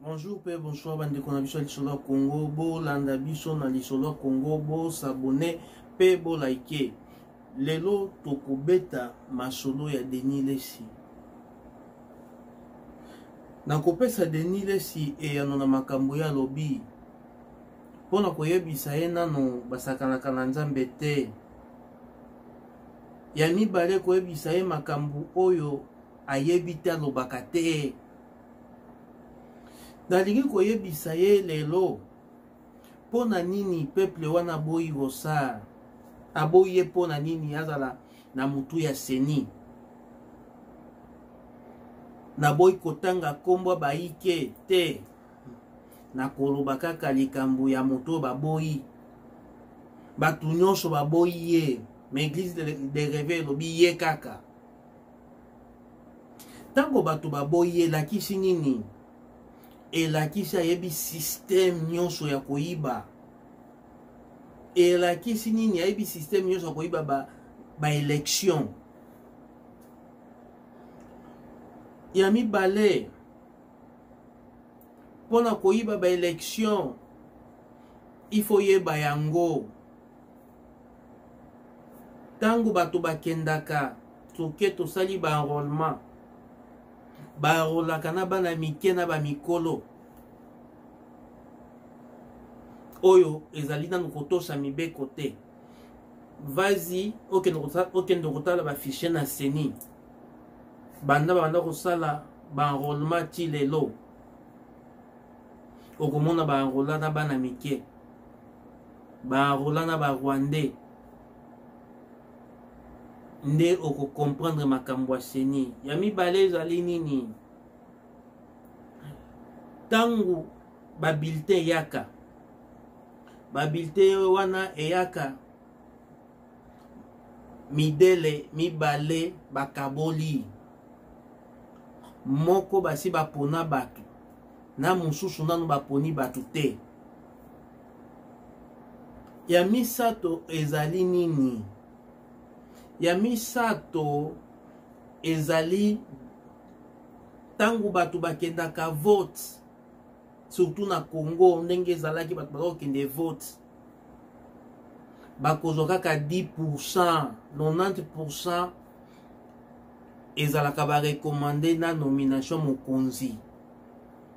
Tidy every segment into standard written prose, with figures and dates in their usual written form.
Bonjour pe bonsoir bandeko na biso ya lisolo Congo, bolanda biso na lisolo Congo, bo s'abonner pe bo like. Lelo tokobeta masolo ya Denis Lesi. Nakopesa Denis Lesi eyano na makambo ya lobi. Pona koyebisa ye nano basakanaka na Nzambe te. Ya mibale koyebisa ye makambo oyo ayebi te alobaka te. Nalingi koyebisa ye lelo pona nini peuple wana boyi rosa aboyi ye pona nini azala na mutu ya seni na boyi kotanga kombo baike te na koloba kaka likambo ya moto baboyi batu nyonso baboyi ye ma église de réveil lobi ye kaka tango batu baboyi ye lakisi nini elakisi ayebi système nyonso ya koyiba elakisi nini ayebi système nyonso ya koyiba ba élection ya mibale mpona koyiba ba élection il faut yeba yango tango bato bakendaka soke tosali ba enrôlement barolaka na bana mike na bamikolo oyo ezali nanu kotosa mibeko te vazi okende kotala bafiche na seni banda kosala baenrôlement ti lelo okomona baenrôla na bana mike baenrôla na barwandais nde okokomprendre makambo ya seni ya mibale ezali nini tangu babilte yaka babilte wana eyaka midele mibale bakaboli moko basi bapona batu na mosusu nanu baponi batu te ya misato ezali nini ya misato ezali tangu batu bakendaka vote surtout na Congo ndenge ezalaki batu bakokende vote bakozwa kaka 10% 90% ezalaka barekomande na nomination mokonzi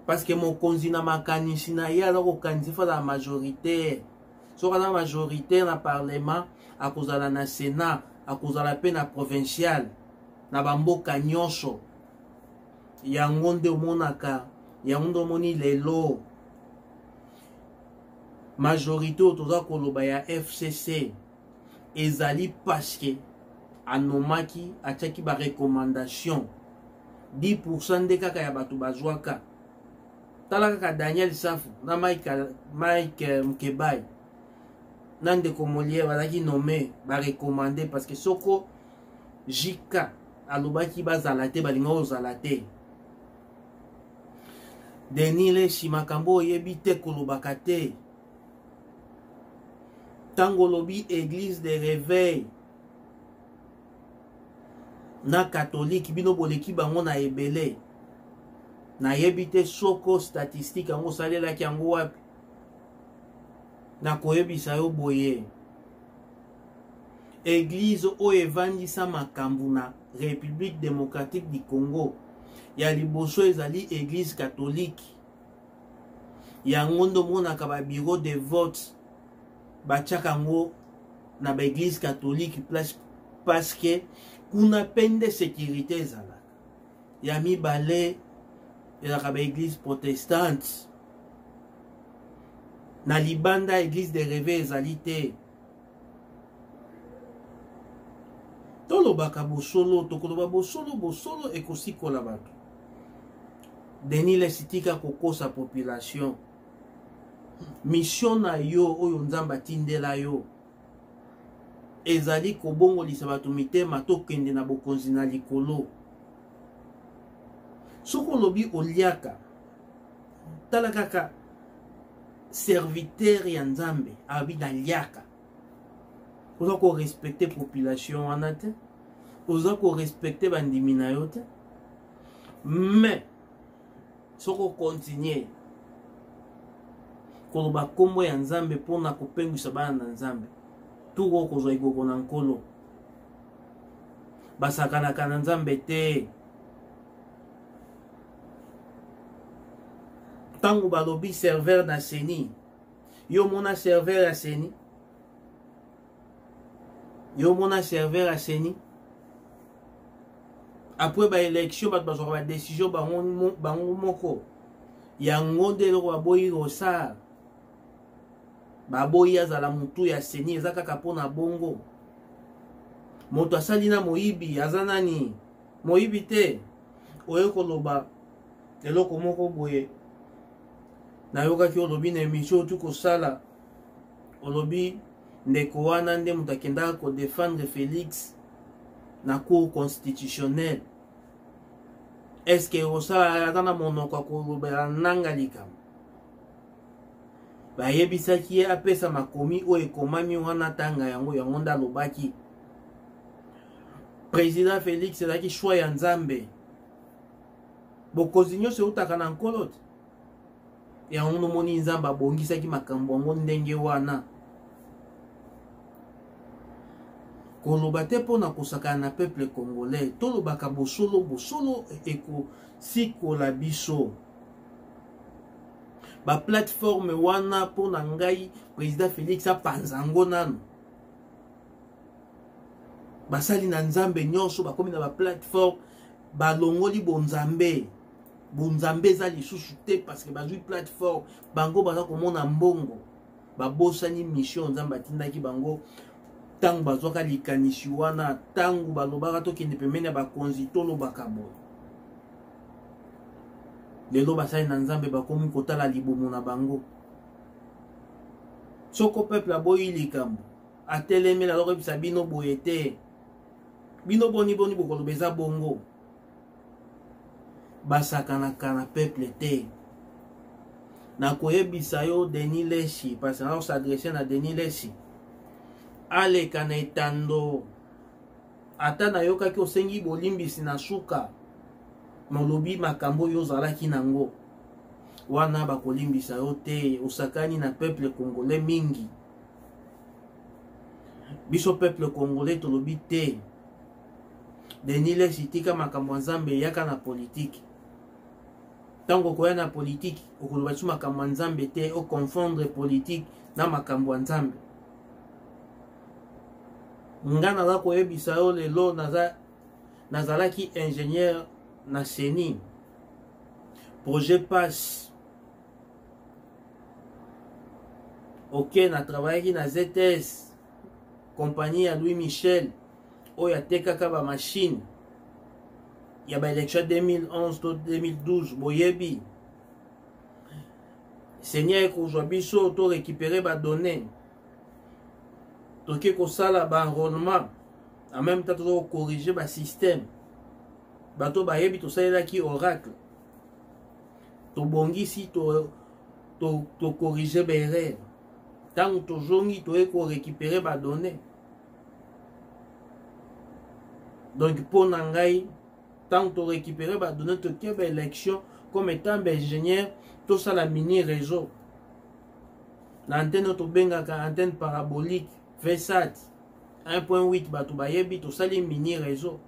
parce que mokonzi na makanisi na ye aza kokanisi fa na majoritaire soka na majoritaire na parlement akozala na sénat akozala pe na provincial na bamboka nyonso yango nde omonaka yango nde omoni lelo majorité oyo toza koloba ya FCC ezali paske anomaki atiaki barecommandation 10% nde kaka ya bato bazwaka tala kaka Daniel Safu na Mike Mkebai na ndeko Molière bazaki nommé barecommandé parce que soko Jika alobaki bazala te balinga ozala te Denis Lesi makambo oyebi te kolobaka te tango lobi église de réveil na catholique bino boleki bango na ebele na yebi te soko statistique yango salelaki yango wapi na koyebisa yo boye église oyo evandisa makambo na République démocratique du Congo ya liboso ezali église catholique yango ndo monaka ba bureau de vote batiaka yango na ba église catholique place parce que kuna pende sécurité ezalaka ya mibale ezalaka ba église protestante na libanda église de réveil ezali te tolobaka bosolo tokoloba bosolo ekosikola bato Denis Lesi tika kokosa population mission na yo oyo Nzambe atindela yo ezali kobongolisa bato mitema tokende na bokonzi na likolo soko olobi oliaka tala kaka serviteur ya Nzambe abi na liaka oza ko respecter population wana te oza ko respecter bandimi na yo te mais soko continuer koloba kombo ya nzambe mpona kopengwisa bana na nzambe tuko kozwa ekoko na nkolo basakanaka na nzambe te. Tango balobi serveur na seni, yo mona serveur ya seni, yo mona serveur ya seni. Après ba élection ba bazwa ba décision bango moko yango nde eloko baboyi rosar baboyi azala mutu ya seni eza kaka mpona bongo. Moto asali na moyibi aza nani? Moyibi te. Oye koloba eloko moko boye nayokaki olobi na émission tu kosala olobi ndeko wana nde moto akendaka kodefendre Félix na cour constitutionnelle. Est-ce que osala aza na monoko akolobela nanga likambo? Bayebisaki ye apesa makomi oyo ekomami wana tanga yango nde alobaki président Félix ezalaki choix ya nzambe. Bokozi nyonso eutaka na nkolo te. Yango nomoni nzambe abongisaki makambo yango ndenge wana. Koloba te mpona kosakana na peuple congolais. Tolobaka bosolo bosolo ekosikola biso. Ba plateforme wana mpona ngai président Félix apanzango nano. Basali na nzambe nyonso bakomi na ba plateforme balongoli bonzambe. Bonzambe za lisusu te parce que bazwi plateforme bango baza komona mbongo. Babosani mission nzambe atindaki bango tango bazwaka likanisi wana tango balobaka tokende pembeni ya bakonzi tolobaka boye. Lelo basali na nzambe bakomi kotala libomo na bango. Soko peuple aboyi likambo atelemela loko bisa bino boye te. Bino boni bokoloba eza bongo. Basakanaka na peuple te. Na koyebisa yo Denis Leshi parce que on s'adresse na Denis Leshi. Aleka na etando ata na yokaki osengi bolimbisi na suka molobi makambo yo ozalaki nango wana bakolimbisa yo te. Osakani na peuple congolais mingi. Biso peuple congolais tolobi te. Denis Leshi tika makambo ya nzambe yaka na politique. Tango koya na politique okoloba tu makambo ya nzambe te, o confondre politique na makambo ya nzambe. Nga naza koyebisa yo lelo nazalaki ingénieur na seni. Projet passe. Ok, na travaillaki na ZTS compagnie ya Louis Michel oyo atekaka ba machine ya ba élection 2011 to 2012 boyebi. Seigneur ekozwa biso to récupérer ba données. Toke kosala ba enrôlement en même temps to corriger ba système. Bato bayebi to salelaki oracle. To bongisi to corriger ba erreur. Tant to jongi to eko récupérer ba données. Donc pour nangai tant to récupérer ba données to ke ba élection comme étant ingénieur to sala mini réseau. L'antenne to bengaka antenne parabolique VSAT 1.8 bato bayebi to sali mini réseau.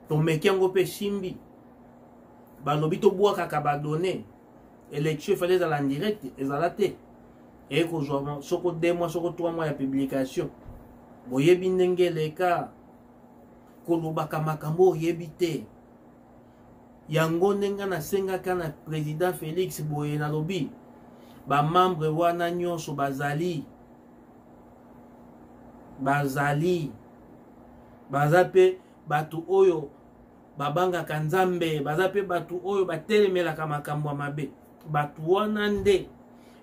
To mekiango pe simbi. Balobi to bwaka ka ba données. Élection fallait dans la direct ezalate. Et ko joa soko 2 mois soko 3 mois ya publication. Boyebi ndenge leka kolobaka makambo oyebi te. Yango ndenga na sengaka na président Félix boye na lobi ba membre wana nyonso bazali baza pe batu oyo babangaka nzambe, baza pe batu oyo batelemelaka makambo ya mabe. Batu wana nde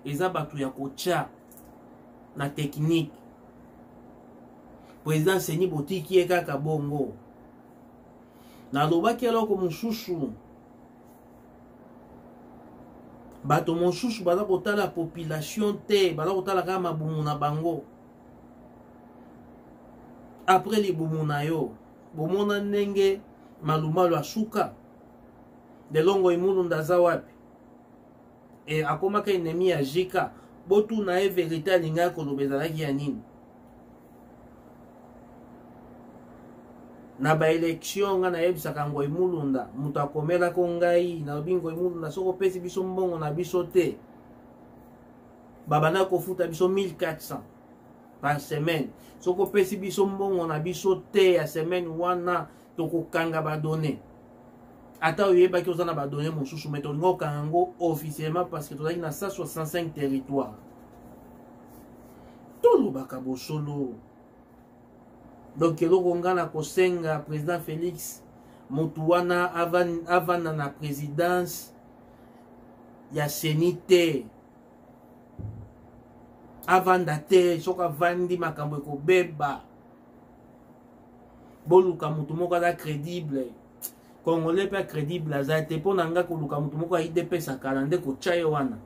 eza batu ya kocha na technique. Président Seni botiki ye kaka bongo. Nalobaki eloko mosusu. Bato mosusu baza kotala population te, baza kotala kaka mabumu na bango. Après libumu na yo, bomona ndenge malumalu asuka. Delongo imulu ndaza wapi. E akomaka enemi ya jika. botu na vérité alinga koloba ezalaki ya nini na baélection nga nayebisaka Ngoyi Mulunda moto akomelako ngai nalobi Ngoyi Mulunda soko opesi biso mbongo na biso te babanda kofuta biso 1400 par semaine soko opesi biso mbongo na biso te ya semaine wana tokokanga badone ata oyebaki oza na badone mosusu me tolinga okanga yango officiellement parce que tozalaki na 165 territoire tolobaka bosolo. Donc eloko nga na kosenga président Félix motu wana avanda na présidence ya seni te avanda te soki avandi makambo ekobeba boluka motu moko aza crédible congolais mpe crédible aza te mpo na nga koluka motu moko aidepesa kala nde kotya ye wana.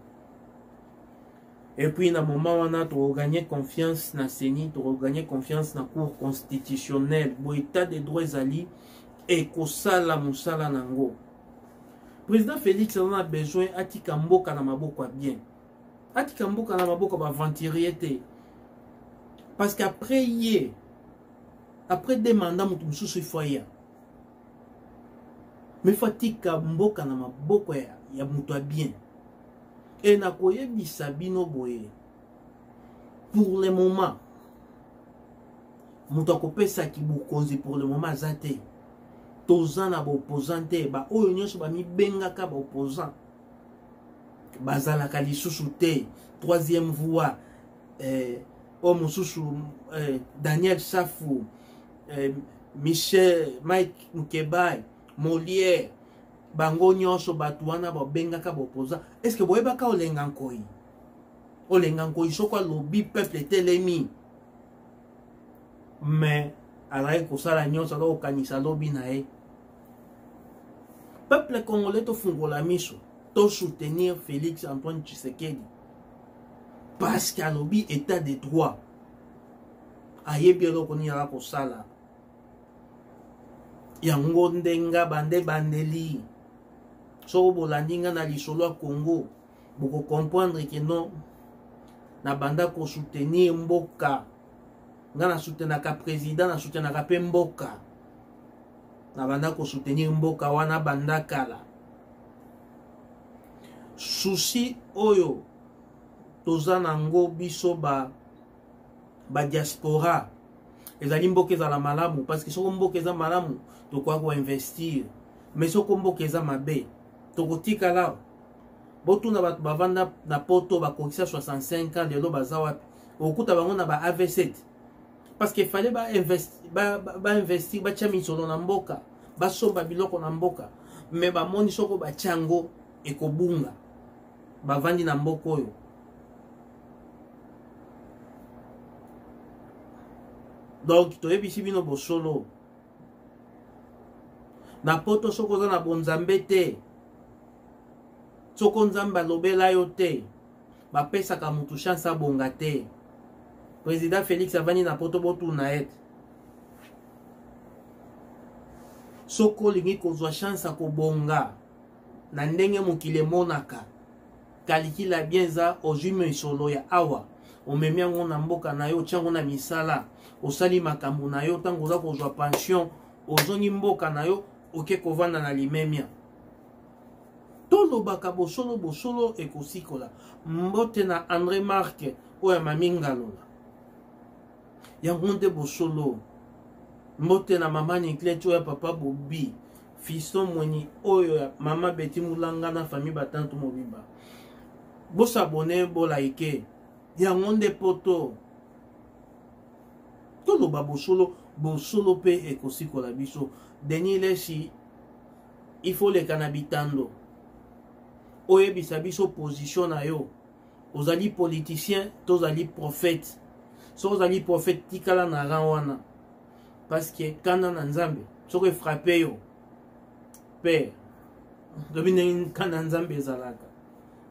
Et puis, dans le moment où on a gagné confiance dans le CENI, on a gagné confiance dans la Cour constitutionnelle, dans l'état des droits alliés, et que ça, la moussala nango. Président Félix on a besoin de mboka na maboko bien. Atika mboka na maboko ba ventiriété. Parce qu'après hier, après des mandats, mutu mususu foya. Mais fatika mboka na maboko ya mutu bien. Et na koyebisa bino boye pour le moment moto akopesaki bokonzi pour le moment aza te toza na baopposant te baoyo nyonso bamibengaka baopposant bazalaka lisusu te troisième voie oyo mosusu Daniel Safu Michel Mike Nkebai Molière bango nyonso batu wana babengaka baopposant. Est-ce que boyebaka olenga nkoi soko alobi peuple telemi mais alai kosala nyonso alo okanisa lobi na ye peuple congolais tofungola miso to soutenir Félix Antoine Tshisekedi parce qu'alobi état de droit ayebi eloko nini ala kosala yango ndenga bandeli. So bolandinga na lisolo ya Congo boko comprendre que non na banda ko soutenir mboka nga na soutenaka président na soutenaka pe mboka na banda ko soutenir mboka wana banda kala souci oyo toza nango biso ba diaspora ezali mboka ezala malamu parce que soko mboka eza malamu tokwa ko investir mais soko mboka eza mabe tokotika la botuna batu bavanda na poto bakokisa 65 ans lelo baza wapi okuta bango na ba AV7 parce que fallait ba investir ba tia misolo na mboka basomba biloko na mboka mais bamoni soko bachango ekobunga bavandi na mboka oyo donc toyebisi bino bosolo na poto soko za na bonzambe te soko nzambe alobela yo te bapesaka mutu chance abonga te. Président Félix avani na poto botu na et soko lingi kozwa chance akobonga na ndenge mokili emonaka kalikila bien za ozwime isolo ya awa omemi yango na mboka na yo otyango na misala osali makambo na yo ntango oza kozwa pension ozongi mboka na yo oke kovanda na limemia tolobaka bosolo ekosikola mbote na André Marc oyo mami ngalola yango nde bosolo mbote na mama Niklete oyo papa Bobi fiston mweni oyo ya mama Beti Mulanga na famille batantu mobiba bosabone bolaike yango nde poto toloba bosolo pe ekosikola biso Denis Lesi il faut le kanabitando oyebisa biso position na yo ozali politicien tozali prophète so ozali prophète tikala na ran wana parce que kana na nzambe soko frappé yo père dobine kana nzambe ezalaka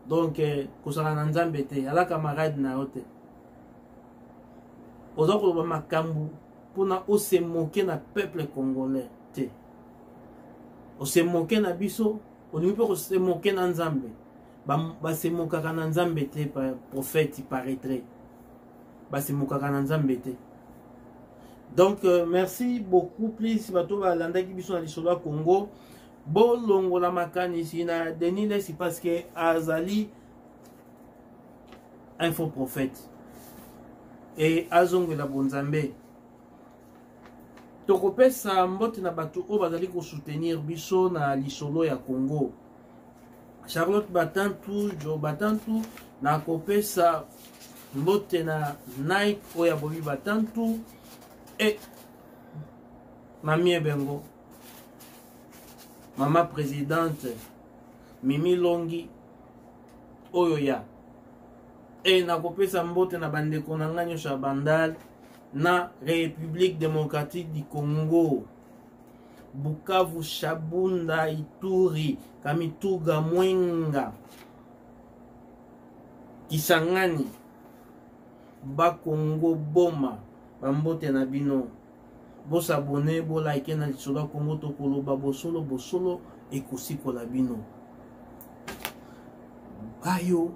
donc kosala na nzambe te ala camarade na yo te oza koloba makambu mpona ose moke na peuple congolais te ose moke na biso olingi mpe kose moke na nzambe basemokaka na nzambe te prophète paraîtrait basemokaka na nzambe te. Donc merci beaucoup plus bato balandaki biso na lisolo ya Congo bolongola makanisi na Denis Lesi parce que azali un faux prophète et azongela bonzambe. Tokopesa mbote na bato oyo bazali ko soutenir biso na lisolo ya Congo. Charlotte Batantu, Joe Batantu, na kopesa mbote na Nike oya Bobby Batantu et Mamie Bengo, Mama présidente Mimi Longi Oyoya. Et na kopesa mbote na bandeko na nganyo Shabandal na République démocratique du Congo, Bukavu, Shabunda, Ituri, Kamituga, Mwenga, Kisangani, Bakongo, Boma, Bambote na bino. Bos abonné, bo like na lisolo ya Congo tokoloba bosolo ekosikola bino. Bayo.